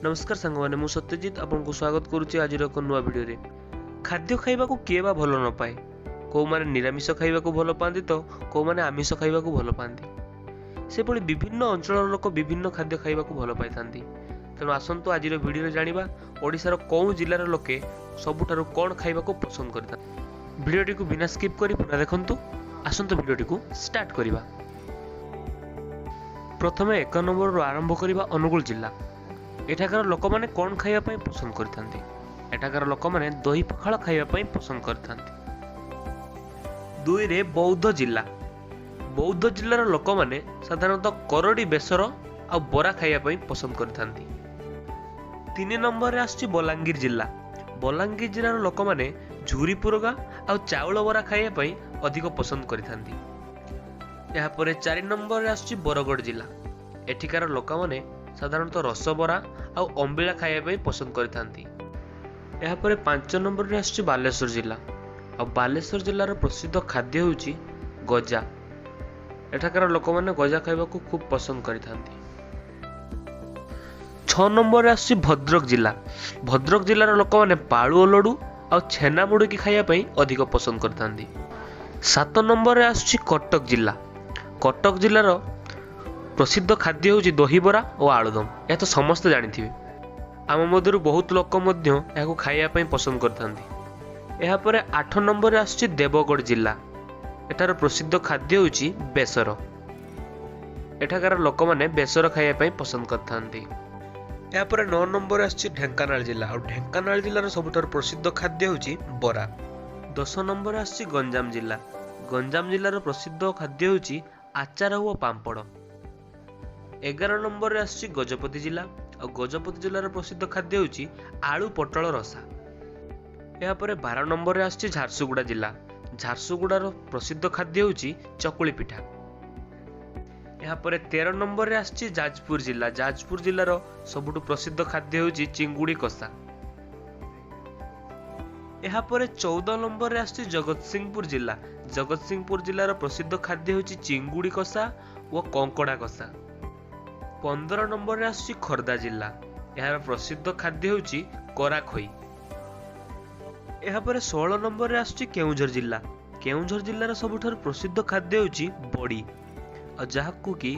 नमस्कार सांग मैंने मु सत्यजित आपको स्वागत करुच्ची आज एक नुआ वीडियो रे। खाद्य खाइबा को किए बा भल न पाए, कौ माने निरामिष खाइबा को भल पाती तो कौ माने आमिष खाइबा को भल पाती। से भली विभिन्न अंचल लोक विभिन्न खाद्य खाइबा को भल पाई थांती। तेणु आसंतु आज वीडियो जानिबा ओडिशार कौ जिल्लार लोके सबुठारु कोन खाइबा को पसंद करता। वीडियोटी को बिना स्किप करी पुनः देखंतु। आसंतु वीडियोटी को स्टार्ट करिबा। प्रथमे 1 नंबर आरंभ करिबा अनुगुल जिल्ला। एठाकार लोक माने कोन खाइबा पई पसंद करथांती। एठाकार लोक माने दही पखाळ खाइबा पई पसंद करथांती। 2 रे बौद्ध जिल्ला। बौद्ध जिल्लार लोक माने साधारणतः करडी बेसर आ बरा खाइबा पई पसंद करथांती। 3 नंबर रे आछि बलांगीर जिल्ला। बलांगीर जिल्लार लोक माने झुरी पुरगा आ चाउल बरा खाइबा पई अधिक पसंद करथांती। यहाँ पर 4 नंबर रे आछि बरगढ़ जिल्ला। एठिकार लोक माने साधारणतः रसबरा और अंबिला खाइबा पई पसंद करथांती। यहाँ पर 5 नंबर रे आछि बालेश्वर जिल्ला। और बालेश्वर जिल्लार प्रसिद्ध खाद्य होउची गजा। एठाकार लोक माने गजा खाइबा को खूब पसंद करथांती। 6 नंबर रे आछि भद्रक जिल्ला। भद्रक जिल्लार लोक माने पाळुओ लडू और छेना मुडकी खाइबा पई अधिक पसंद करथांती। 7 नंबर रे आछि कटक जिल्ला। कटक जिल्लार प्रसिद्ध खाद्य होउची दहीबरा और आलुदम। यह तो समस्त जानिथिबे। आम मध्यरु बहुत लोक मध्य याको खाइबा पई पसंद करथांती। यहाँ पर 8 नंबर रे आछि देवगढ़ जिल्ला। एटार प्रसिद्ध खाद्य होउची बेसर। एठाकार लोक माने बेसर खाइबा पई पसंद करथांती। यहाँ पर 9 नंबर रे आछि ढेंकानाल जिल्ला। और ढेंकानाल जिल्लार सबुठार प्रसिद्ध खाद्य होउची बरा। 10 नंबर रे आछि गंजाम जिल्ला। गंजाम जिल्लार प्रसिद्ध खाद्य होउची आचार और पांपड़। 11 नंबर रे आछि गजपति जिल्ला। और गजपति जिल्लार प्रसिद्ध खाद्य होउची आलू पटल रसा। यहाँ पर 12 नंबर रे आछि झारसुगुड़ा जिल्ला। झारसुगुड़ार प्रसिद्ध खाद्य होउची चकुली पिठा। यहाँ पर 13 नंबर रे आछि जाजपुर जिल्ला। जाजपुर जिल्लार सबुठु प्रसिद्ध खाद्य होउची चिंगुड़ी कषा। यहाँ पर 14 नंबर रे आछि जगतसिंहपुर जिल्ला। जगतसिंहपुर जिल्लार प्रसिद्ध खाद्य होउची चिंगुड़ी कषा और कंकड़ा कषा। 15 नंबर रे आछि खोर्धा जिल्ला। यार प्रसिद्ध खाद्य होउची कराखोई। यहाँ पर 16 नंबर रे आछि केउंझर जिल्ला। केउंझर जिल्लार सबुठार प्रसिद्ध खाद्य होउची बड़ी। और जहाकू कि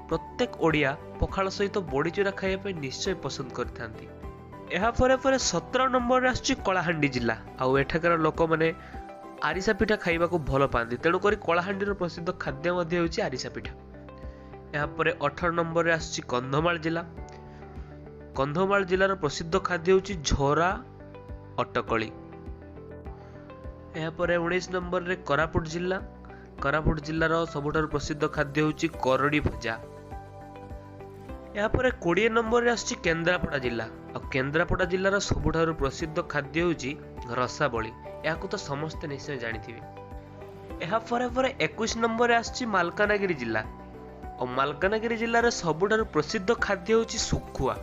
प्रत्येक ओडिया पखाळ सहित बड़ी चूरा खाइबा पे निश्चय पसंद करथांती। यहाँ पर 17 नंबर रे आछि कलाहांडी जिल्ला। आउ एठाकार लोक माने आरिसा पिठा खाइबा को भल पाती। तेणु करी कलाहांडीर प्रसिद्ध खाद्य मध्ये होउची आरिसा पिठा। यहाँ पर 18 नंबर रे आछि कंधमाल जिल्ला। कंधमाल जिल्लार प्रसिद्ध खाद्य होउची झोरा अटकली। यहाँ पर 19 नंबर रे कोरापुट जिल्ला। कोरापुट जिल्लार सबुठार प्रसिद्ध खाद्य होउची करडी भजा। यहाँ पर 20 नंबर रे आछि केन्द्रापड़ा जिल्ला। और केन्द्रापड़ा जिल्लार सबुठार प्रसिद्ध खाद्य होउची रसाबली। याकू तो समस्त निश्चय जानिथिबे। यहाँ पर 21 नंबर रे आछि मालकानगिरी जिल्ला। और मालकानगिरी जिल्लार सबुठार प्रसिद्ध खाद्य होउची सुखुआ।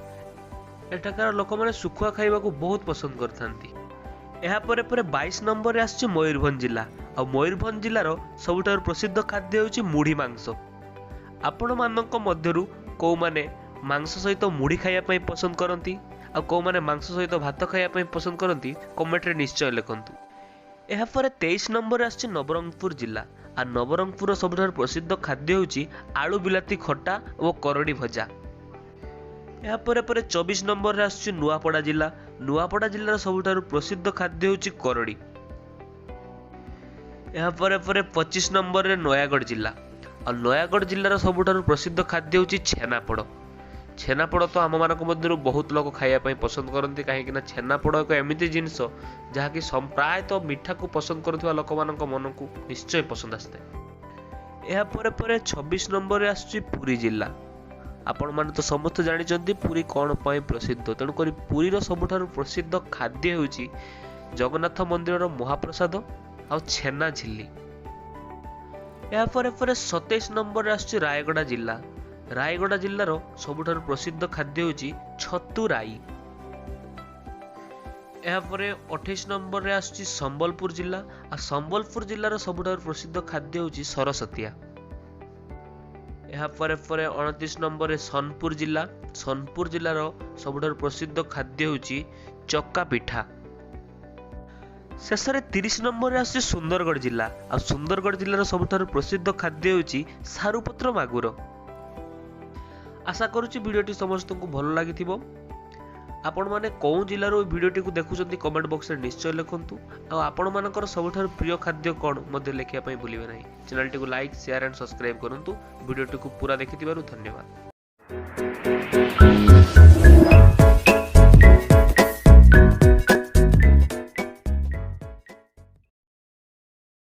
एठाकार लोक माने सुखुआ खाइबा को बहुत पसंद करथांती। यहाँ पर 22 नंबर रे आछि मयूरभंज जिल्ला। और मयूरभंज जिल्लार सबुठार प्रसिद्ध खाद्य होउची मुढ़ी मांस। आपण मानक मध्यरु को माने मांस सहित मुढ़ी खाइबा पई पसंद करंती आ को माने मांस सहित भात खाइबा पई पसंद करंती कमेंट रे निश्चय लिखंतु। यहाँ पर 23 नंबर रे आछि नवरंगपुर जिल्ला। आ नवरंगपुर सबुठार प्रसिद्ध खाद्य होउची आलू बिलाती खट्टा और करडी भजा। यहाँ पर 24 नंबर रे आछि नुआपड़ा जिल्ला। नुआपड़ा जिल्लार सबुठार प्रसिद्ध खाद्य होउची करडी। यहाँ पर 25 नंबर रे नयागढ़ जिल्ला। और नयागढ़ जिल्लार सबुठार प्रसिद्ध खाद्य होउची छेनापोड़। छेनापोड़ तो आम मानक मध्यरु बहुत लोक खाइबा पई पसंद करंती। काहेकि ना छेनापोड़ एक एमिति जिनिस जहाँकि प्राय तो मीठा को पसंद करुवा लोक मानक मन को निश्चय पसंद आसते। यहाँ पर 26 नंबर रे आछि पुरी जिल्ला। आपण माने तो समस्त जानिचंती पुरी कोन पई प्रसिद्ध। तेणु करी पुरी रो सबुठार प्रसिद्ध खाद्य होउची जगन्नाथ मंदिर रो महाप्रसाद और छेना झिल्ली। यहाँ पर 27 नंबर रे आछि रायगड़ा जिल्ला। रायगड़ा जिल्लार सबुठार प्रसिद्ध खाद्य होउची छतु राई। यहाँ पर 28 नंबर रे आछि संबलपुर जिल्ला। आ संबलपुर जिल्लार सबुठार प्रसिद्ध खाद्य होउची सरसतिया। ଏହା ପରେ 29 ନମ୍ବରରେ ସୋନପୁର ଜିଲ୍ଲା। ସୋନପୁର ଜିଲ୍ଲାର ସବୁଠାରୁ ପ୍ରସିଦ୍ଧ ଖାଦ୍ୟ ହେଉଛି ଚକା ପିଠା। ଶେଷରେ 30 ନମ୍ବରରେ ଆସୁଛି ସୁନ୍ଦରଗଡ଼ ଜିଲ୍ଲା। ଆଉ ସୁନ୍ଦରଗଡ଼ ଜିଲ୍ଲାର ସବୁଠାରୁ ପ୍ରସିଦ୍ଧ ଖାଦ୍ୟ ହେଉଛି ସାରୁପତ୍ର ମାଗୁର। ଆଶା କରୁଛି ଭିଡ଼ିଓଟି ସମସ୍ତଙ୍କୁ ଭଲ ଲାଗିଥିବ। ଆପଣମାନେ କେଉଁ ଜିଲ୍ଲାରୁ ଏହି ଭିଡ଼ିଓଟିକୁ ଦେଖୁଛନ୍ତି କମେଣ୍ଟ ବକ୍ସରେ ନିଶ୍ଚୟ ଲେଖନ୍ତୁ। ଆଉ ଆପଣମାନଙ୍କର ସବୁଠାରୁ ପ୍ରିୟ ଖାଦ୍ୟ କ'ଣ ମଧ୍ୟ ଲେଖିବା ପାଇଁ ଭୁଲିବେ ନାହିଁ। ଚ୍ୟାନେଲଟିକୁ ଲାଇକ୍, ସେୟାର ଆଣ୍ଡ ସବସ୍କ୍ରାଇବ୍ କରନ୍ତୁ। ଭିଡ଼ିଓଟିକୁ ପୁରା ଦେଖିଥିବାରୁ ଧନ୍ୟବାଦ।